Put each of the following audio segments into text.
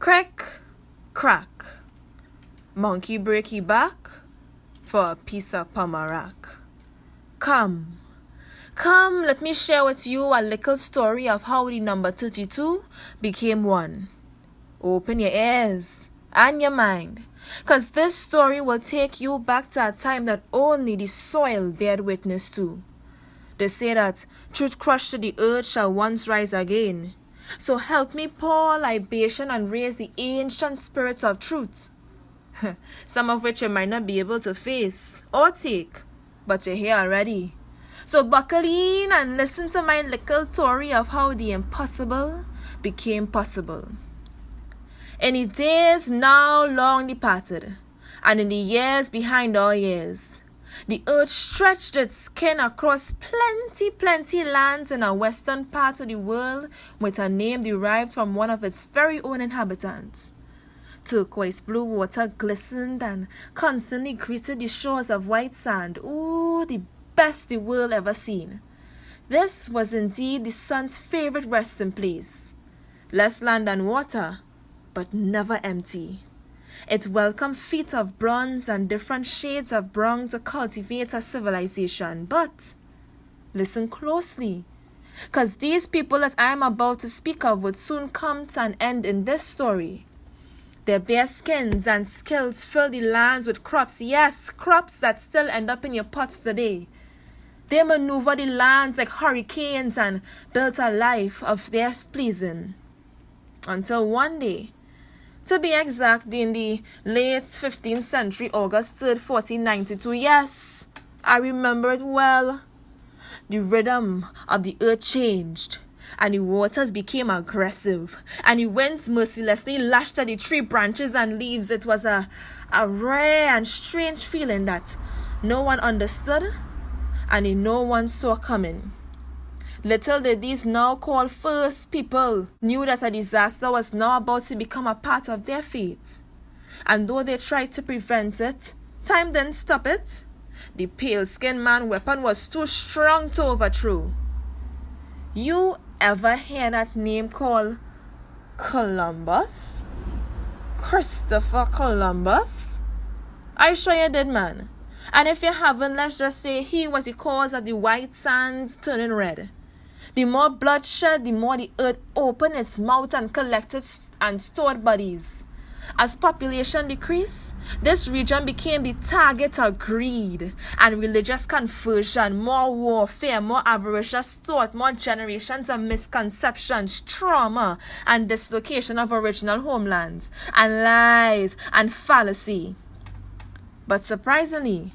Crick, crack, monkey break he back for a piece of pamarak. Come, let me share with you a little story of how the number 32 became 1. Open your ears and your mind, cause this story will take you back to a time that only the soil bear witness to. They say that truth crushed to the earth shall once rise again. So help me pour libation and raise the ancient spirits of truth. Some of which you might not be able to face or take, but you're here already. So buckle in and listen to my little story of how the impossible became possible. In the days now long departed, and in the years behind our years, the earth stretched its skin across plenty lands in a western part of the world with a name derived from one of its very own inhabitants. Turquoise blue water glistened and constantly greeted the shores of white sand. Ooh, the best the world ever seen. This was indeed the sun's favorite resting place. Less land than water, but never empty. It welcomed feet of bronze and different shades of brown to cultivate a civilization. But listen closely, because these people that I am about to speak of would soon come to an end in this story. Their bare skins and skills fill the lands with crops, yes, crops that still end up in your pots today. They maneuver the lands like hurricanes and built a life of their pleasing. Until one day, to be exact, in the late 15th century, August 3rd, 1492, yes, I remember it well. The rhythm of the earth changed, and the waters became aggressive, and the winds mercilessly lashed at the tree branches and leaves. It was a rare and strange feeling that no one understood, and no one saw coming. Little did these now called first people knew that a disaster was now about to become a part of their fate. And though they tried to prevent it, time didn't stop it. The pale-skinned man weapon was too strong to overthrow. You ever hear that name called Columbus? Christopher Columbus? I sure you did, man. And if you haven't, let's just say he was the cause of the white sands turning red. The more bloodshed, the more the earth opened its mouth and collected and stored bodies. As population decreased, this region became the target of greed and religious conversion, more warfare, more avaricious thought, more generations of misconceptions, trauma, and dislocation of original homelands, and lies and fallacy. But surprisingly,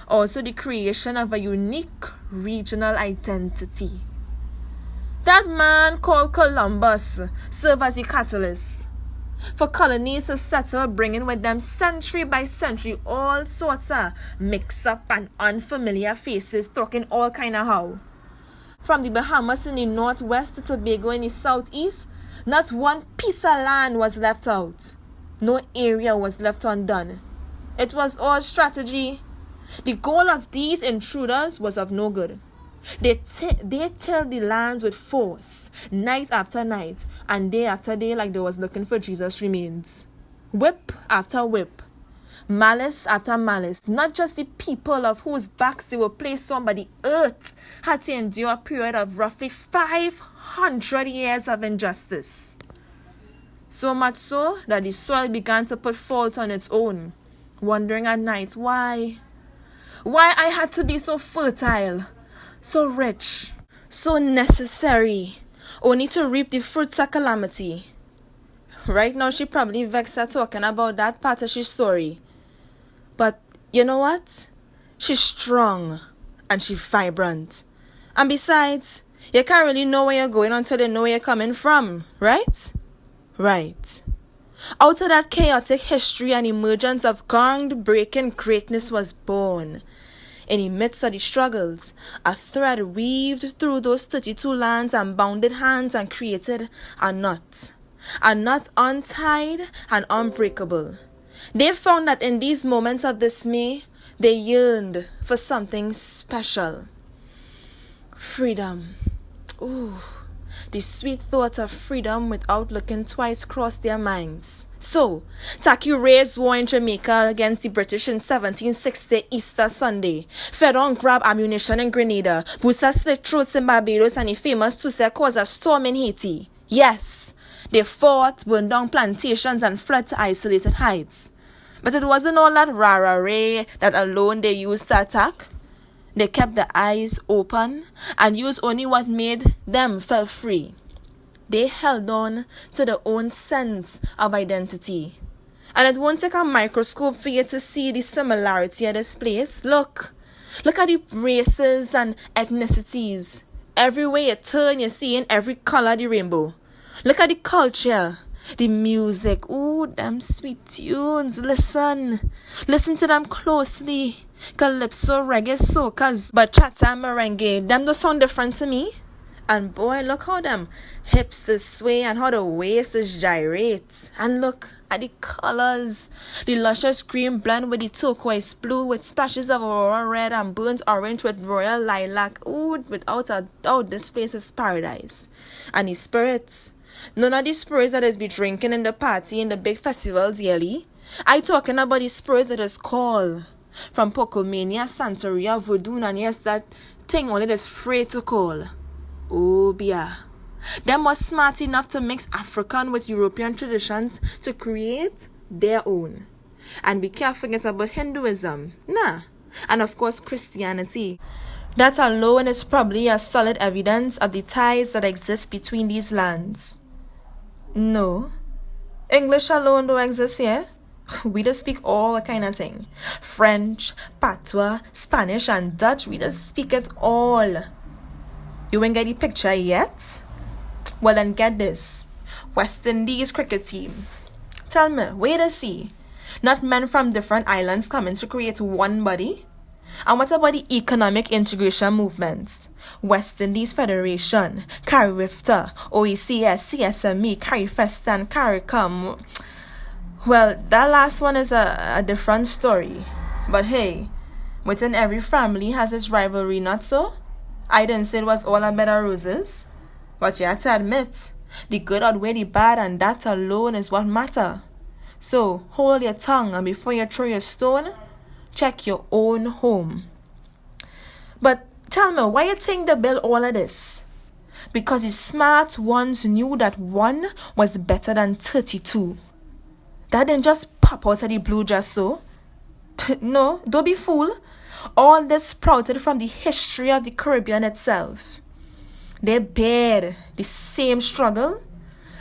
also the creation of a unique regional identity. That man called Columbus served as a catalyst for colonies to settle, bringing with them century by century all sorts of mix-up and unfamiliar faces talking all kind of how. From the Bahamas in the northwest to Tobago in the southeast, not one piece of land was left out. No area was left undone. It was all strategy. The goal of these intruders was of no good. They tilled the lands with force, night after night, and day after day, like they was looking for Jesus' remains. Whip after whip, malice after malice. Not just the people of whose backs they were placed on, but the earth had to endure a period of roughly 500 years of injustice. So much so that the soil began to put fault on its own, wondering at night why I had to be so fertile, so rich, so necessary, only to reap the fruits of calamity. Right now, she probably vexed her talking about that part of her story. But you know what? She's strong and she's vibrant. And besides, you can't really know where you're going until you know where you're coming from, right? Right. Out of that chaotic history, an emergence of groundbreaking greatness was born. In the midst of the struggles, a thread weaved through those 32 lands and bounded hands and created a knot untied and unbreakable. They found that in these moments of dismay, they yearned for something special. Freedom. Ooh, The sweet thought of freedom without looking twice crossed their minds. So, Taki raised war in Jamaica against the British in 1760 Easter Sunday. FOUN grabbed ammunition in Grenada. Busa slit throats in Barbados, and the famous Tusse caused a storm in Haiti. Yes, they fought, burned down plantations, and fled to isolated heights. But it wasn't all that rah-rah-ray that alone they used to attack. They kept their eyes open and used only what made them feel free. They held on to their own sense of identity. And it won't take a microscope for you to see the similarity of this place. Look at the races and ethnicities. Everywhere you turn, you see in every color the rainbow. Look at the culture, the music. Ooh, them sweet tunes. Listen to them closely. Calypso, reggae, soca, bachata, merengue. Them don't sound different to me. And boy, look how them hips is sway and how the waist is gyrate. And look at the colors. The luscious green blend with the turquoise blue with splashes of aurora red and burnt orange with royal lilac. Ooh, without a doubt, this place is paradise. And the spirits. None of the spirits that is be drinking in the party in the big festivals yearly. I talking about the spirits that is called from Pocomania, Santeria, Voodoo, and yes, that thing only that's free to call. Oh, yeah. Them was smart enough to mix African with European traditions to create their own. And we can't forget about Hinduism. Nah. And of course, Christianity. That alone is probably a solid evidence of the ties that exist between these lands. No. English alone don't exist here. We just speak all kind of thing. French, Patois, Spanish, and Dutch. We just speak it all. You ain't get the picture yet? Well, then get this. West Indies cricket team. Tell me, where to see? Not men from different islands coming to create one body? And what about the economic integration movements? West Indies Federation, CARIFTA, OECS, CSME, CARIFESTA, and CARICOM. Well, that last one is a different story. But hey, within every family has its rivalry, not so? I didn't say it was all a bed of roses. But you have to admit, the good outweigh the bad, and that alone is what matter. So, hold your tongue, and before you throw your stone, check your own home. But tell me, why you think they built all of this? Because the smart ones knew that 1 was better than 32. That didn't just pop out of the blue just so. No, don't be fooled. All this sprouted from the history of the Caribbean itself. They bared the same struggle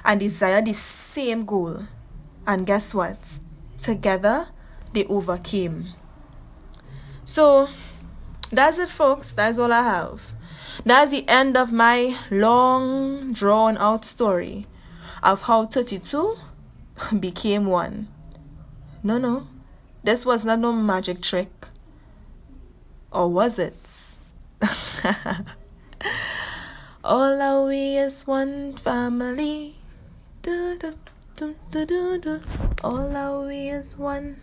and desired the same goal. And guess what? Together, they overcame. So, that's it, folks. That's all I have. That's the end of my long, drawn-out story of how 32 became 1. No. This was not no magic trick. Or was it? All are we is one family. All are we is one.